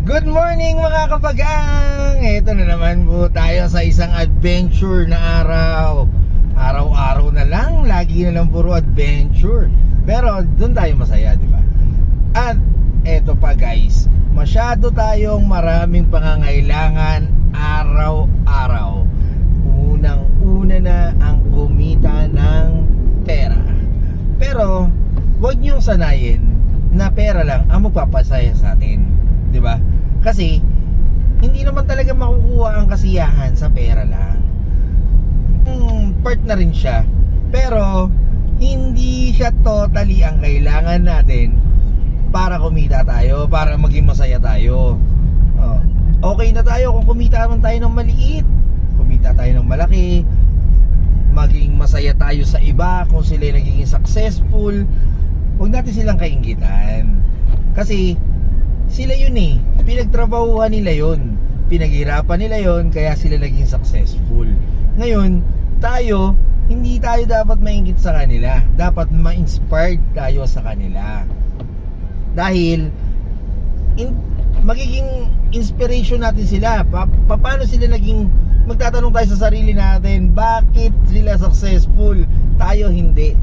Good morning mga kapagang! Ito na naman po tayo sa isang adventure na araw. Araw-araw na lang, lagi na lang puro adventure. Pero doon tayo masaya, di ba? At eto pa guys, masyado tayong maraming pangangailangan araw-araw. Unang-una na ang kumita ng pera. Pero huwag niyong sanayin na pera lang ang magpapasaya sa atin, di ba? Kasi hindi naman talaga makukuha ang kasiyahan sa pera lang. Part na rin siya, pero hindi siya totally ang kailangan natin para kumita tayo, para maging masaya tayo. Okay na tayo kung kumita naman tayo ng maliit, kumita tayo ng malaki, maging masaya tayo sa iba kung sila nagiging successful. Huwag natin silang kainggitan, kasi sila yun eh, pinagtrabahuhan nila yun, pinaghirapan nila yun, kaya sila naging successful. Ngayon, tayo, hindi tayo dapat mainggit sa kanila, dapat ma-inspired tayo sa kanila. Dahil magiging inspiration natin sila. Paano sila naging, magtatanong tayo sa sarili natin, bakit sila successful, tayo hindi?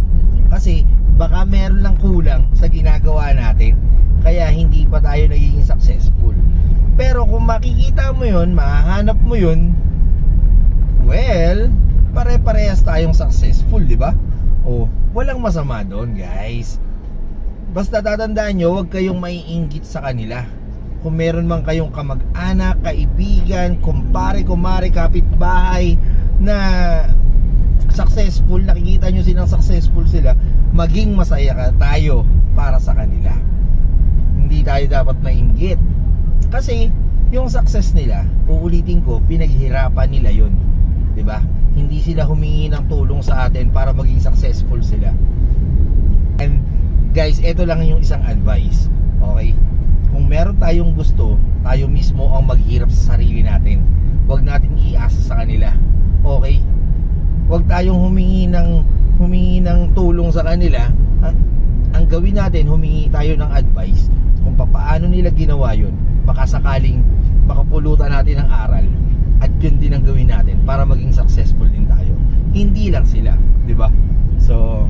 Kasi baka meron lang kulang sa ginagawa natin, kaya hindi pa tayo nagiging successful. Pero kung makikita mo yun, mahahanap mo yun, well, pare-parehas tayong successful, di ba? O, walang masama doon guys. Basta tatandaan nyo, huwag kayong maiinggit sa kanila. Kung meron man kayong kamag-anak, kaibigan, kumpare, kumare, kapitbahay na successful, nakikita nyo silang successful sila, maging masaya tayo para sa kanila. Hindi tayo dapat mainggit, kasi yung success nila, uulitin ko, pinaghirapan nila yun, di ba? Hindi sila humingi ng tulong sa atin para maging successful sila. And guys, ito lang yung isang advice, okay? Kung meron tayong gusto, tayo mismo ang maghirap sa sarili natin. Huwag natin iasa sa kanila, okay? Huwag tayong humingi ng tulong sa kanila. Ang gawin natin, humingi tayo ng advice kung paano nila ginawa yun. Baka sakaling makapulutan natin ng aral, at yun din ang gawin natin para maging successful din tayo. Hindi lang sila, di ba? So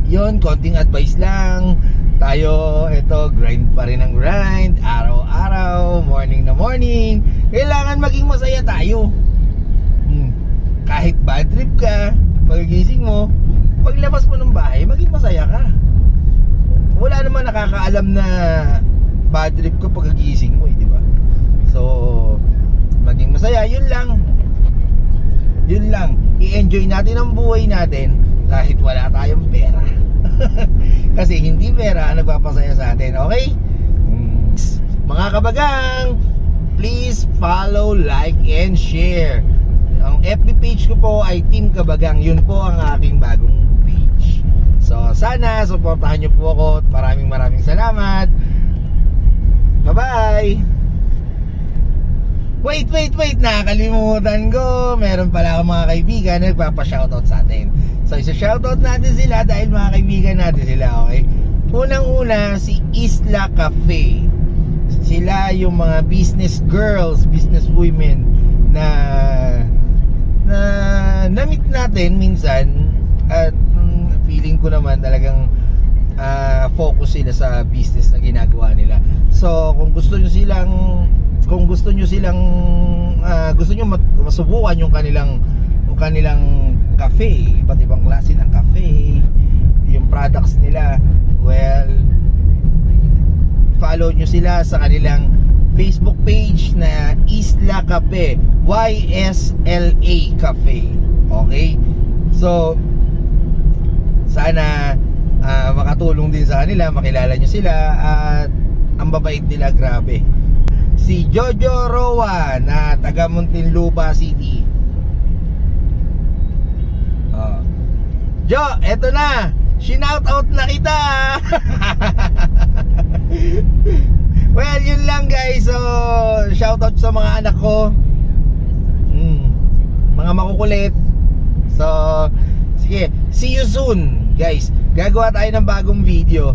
yun, konting advice lang. Tayo, eto, grind pa rin ang grind, araw-araw, morning na morning. Kailangan maging masaya tayo. Kahit bad trip ka, pagkagising mo, paglabas mo ng bahay, maging masaya ka. Wala naman nakakaalam na bad trip ka pagkagising mo, di ba? So maging masaya, yun lang. Yun lang, i-enjoy natin ang buhay natin kahit wala tayong pera. Kasi hindi pera ang nagpapasaya sa atin, okay? Mga kabagang, please follow, like, and share. Ang FB page ko po ay Team Kabagang. Yun po ang aking bagong page. So sana supportahan nyo po ako. Maraming salamat. Bye-bye. Wait, nakakalimutan ko. Meron pala akong mga kaibigan na nagpapa-shoutout sa atin. So isa-shoutout natin sila dahil mga kaibigan natin sila, okay? Unang-una, si Isla Cafe. Sila yung mga business girls, business women na na-meet natin minsan, at feeling ko naman talagang focus sila sa business na ginagawa nila. So kung gusto nyo masubukan yung kanilang cafe, iba't ibang klase ng cafe, yung products nila, well, follow nyo sila sa kanilang Facebook page na Isla Cafe, YSLA Cafe. Okay? So sana makatulong din sa kanila, makilala nyo sila, at ang babait nila, grabe. Si Jojo Roa na taga Muntinlupa City. Jo, eto na, shinout out na kita. Well, yun lang guys. So shoutout sa mga anak ko, mga makukulit. So sige, see you soon guys. Gagawa tayo ng bagong video.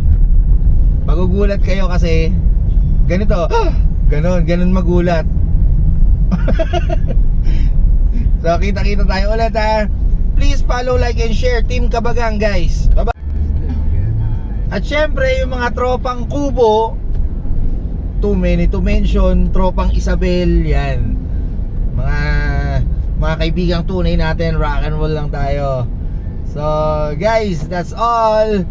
Magugulat kayo kasi ganito. Ganon magulat. So kita-kita tayo ulit ha. Please follow, like, and share Team Kabagang guys. Bye-bye. At syempre yung mga tropang Kubo, too many to mention, tropang Isabel, yan. Mga kaibigang tunay natin, rock and roll lang tayo. So guys, that's all.